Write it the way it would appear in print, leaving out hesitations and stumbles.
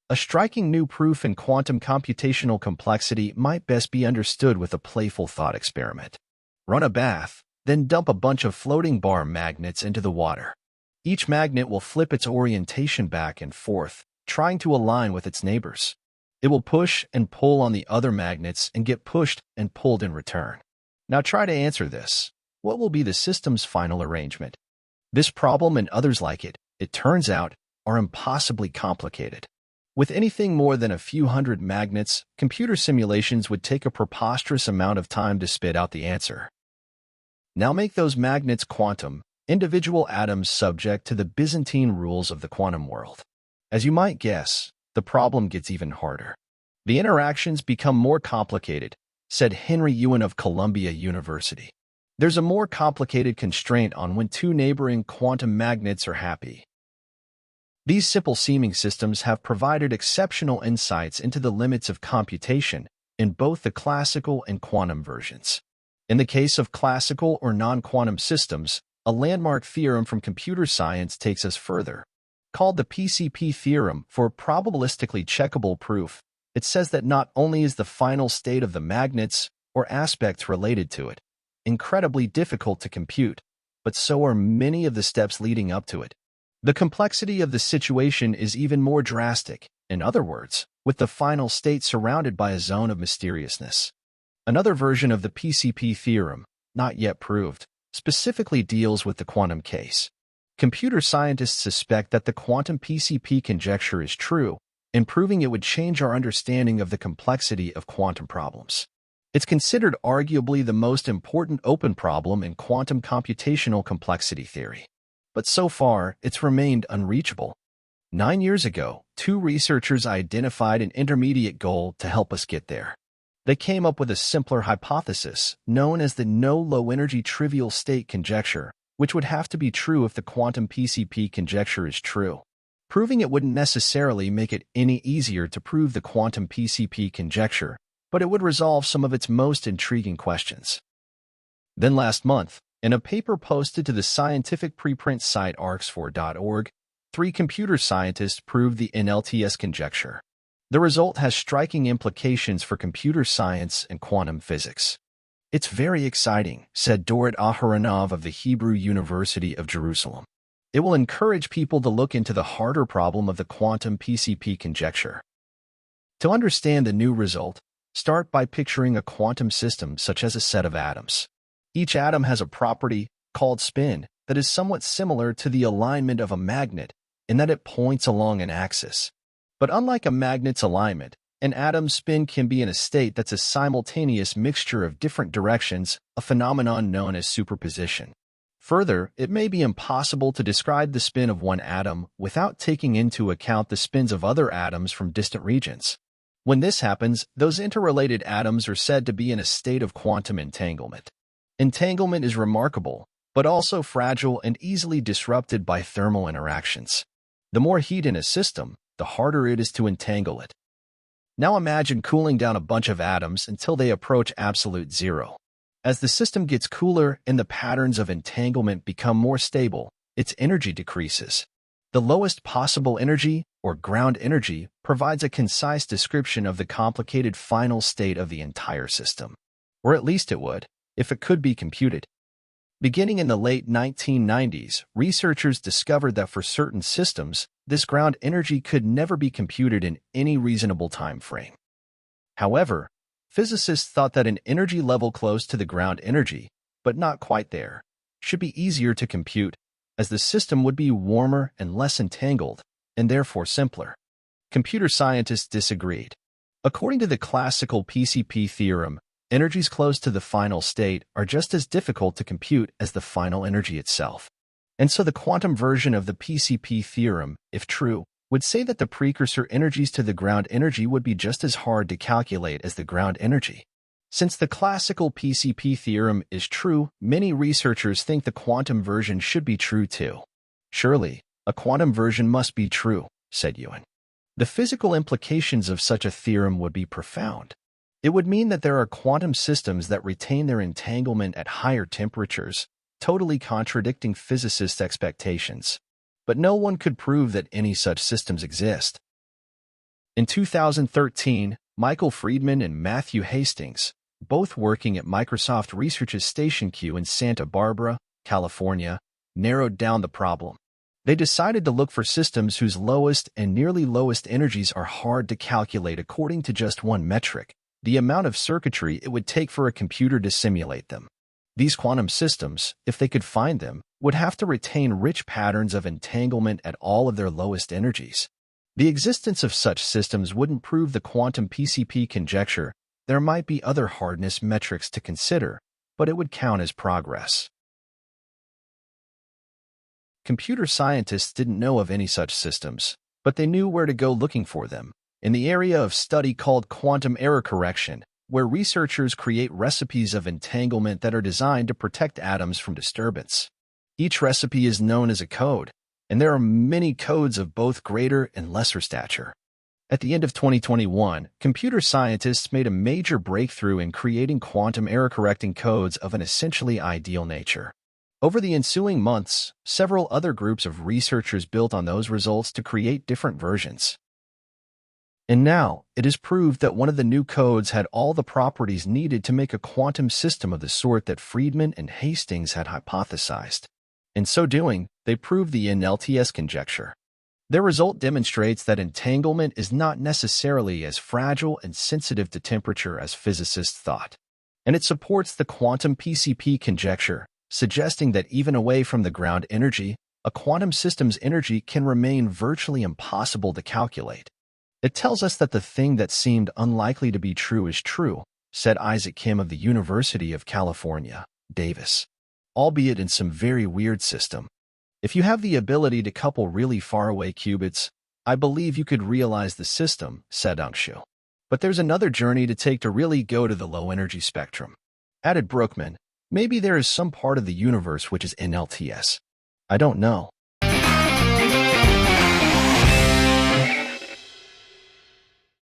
A striking new proof in quantum computational complexity might best be understood with a playful thought experiment. Run a bath, then dump a bunch of floating bar magnets into the water. Each magnet will flip its orientation back and forth, trying to align with its neighbors. It will push and pull on the other magnets and get pushed and pulled in return. Now try to answer this. What will be the system's final arrangement? This problem and others like it, it turns out, are impossibly complicated. With anything more than a few hundred magnets, computer simulations would take a preposterous amount of time to spit out the answer. Now make those magnets quantum, individual atoms subject to the Byzantine rules of the quantum world. As you might guess, the problem gets even harder. The interactions become more complicated, said Henry Ewan of Columbia University. There's a more complicated constraint on when two neighboring quantum magnets are happy. These simple-seeming systems have provided exceptional insights into the limits of computation in both the classical and quantum versions. In the case of classical or non-quantum systems, a landmark theorem from computer science takes us further. Called the PCP theorem for probabilistically checkable proof, it says that not only is the final state of the magnets or aspects related to it incredibly difficult to compute, but so are many of the steps leading up to it. The complexity of the situation is even more drastic, in other words, with the final state surrounded by a zone of mysteriousness. Another version of the PCP theorem, not yet proved, specifically deals with the quantum case. Computer scientists suspect that the quantum PCP conjecture is true, and proving it would change our understanding of the complexity of quantum problems. It's considered arguably the most important open problem in quantum computational complexity theory. But so far, it's remained unreachable. 9 years ago, two researchers identified an intermediate goal to help us get there. They came up with a simpler hypothesis, known as the no-low-energy trivial state conjecture, which would have to be true if the quantum PCP conjecture is true. Proving it wouldn't necessarily make it any easier to prove the quantum PCP conjecture, but it would resolve some of its most intriguing questions. Then last month, in a paper posted to the scientific preprint site arcs4.org, 3 computer scientists proved the NLTS conjecture. The result has striking implications for computer science and quantum physics. It's very exciting, said Dorit Aharonov of the Hebrew University of Jerusalem. It will encourage people to look into the harder problem of the quantum PCP conjecture. To understand the new result, start by picturing a quantum system such as a set of atoms. Each atom has a property, called spin, that is somewhat similar to the alignment of a magnet in that it points along an axis. But unlike a magnet's alignment, an atom's spin can be in a state that's a simultaneous mixture of different directions, a phenomenon known as superposition. Further, it may be impossible to describe the spin of one atom without taking into account the spins of other atoms from distant regions. When this happens, those interrelated atoms are said to be in a state of quantum entanglement. Entanglement is remarkable, but also fragile and easily disrupted by thermal interactions. The more heat in a system, the harder it is to entangle it. Now imagine cooling down a bunch of atoms until they approach absolute zero. As the system gets cooler and the patterns of entanglement become more stable, its energy decreases. The lowest possible energy, or ground energy, provides a concise description of the complicated final state of the entire system. Or at least it would, if it could be computed. Beginning in the late 1990s, researchers discovered that for certain systems, this ground energy could never be computed in any reasonable time frame. However, physicists thought that an energy level close to the ground energy, but not quite there, should be easier to compute, as the system would be warmer and less entangled, and therefore simpler. Computer scientists disagreed. According to the classical PCP theorem, energies close to the final state are just as difficult to compute as the final energy itself. And so the quantum version of the PCP theorem, if true, would say that the precursor energies to the ground energy would be just as hard to calculate as the ground energy. Since the classical PCP theorem is true, many researchers think the quantum version should be true too. Surely, a quantum version must be true, said Ewan. The physical implications of such a theorem would be profound. It would mean that there are quantum systems that retain their entanglement at higher temperatures, totally contradicting physicists' expectations. But no one could prove that any such systems exist. In 2013, Michael Friedman and Matthew Hastings, both working at Microsoft Research's Station Q in Santa Barbara, California, narrowed down the problem. They decided to look for systems whose lowest and nearly lowest energies are hard to calculate according to just one metric: the amount of circuitry it would take for a computer to simulate them. These quantum systems, if they could find them, would have to retain rich patterns of entanglement at all of their lowest energies. The existence of such systems wouldn't prove the quantum PCP conjecture. There might be other hardness metrics to consider, but it would count as progress. Computer scientists didn't know of any such systems, but they knew where to go looking for them, in the area of study called quantum error correction, where researchers create recipes of entanglement that are designed to protect atoms from disturbance. Each recipe is known as a code, and there are many codes of both greater and lesser stature. At the end of 2021, computer scientists made a major breakthrough in creating quantum error-correcting codes of an essentially ideal nature. Over the ensuing months, several other groups of researchers built on those results to create different versions. And now, it is proved that one of the new codes had all the properties needed to make a quantum system of the sort that Friedman and Hastings had hypothesized. In so doing, they proved the NLTS conjecture. Their result demonstrates that entanglement is not necessarily as fragile and sensitive to temperature as physicists thought. And it supports the quantum PCP conjecture, suggesting that even away from the ground energy, a quantum system's energy can remain virtually impossible to calculate. It tells us that the thing that seemed unlikely to be true is true, said Isaac Kim of the University of California, Davis. Albeit in some very weird system. If you have the ability to couple really faraway qubits, I believe you could realize the system, said Angshu. But there's another journey to take to really go to the low-energy spectrum. Added Brookman, maybe there is some part of the universe which is NLTS. I don't know.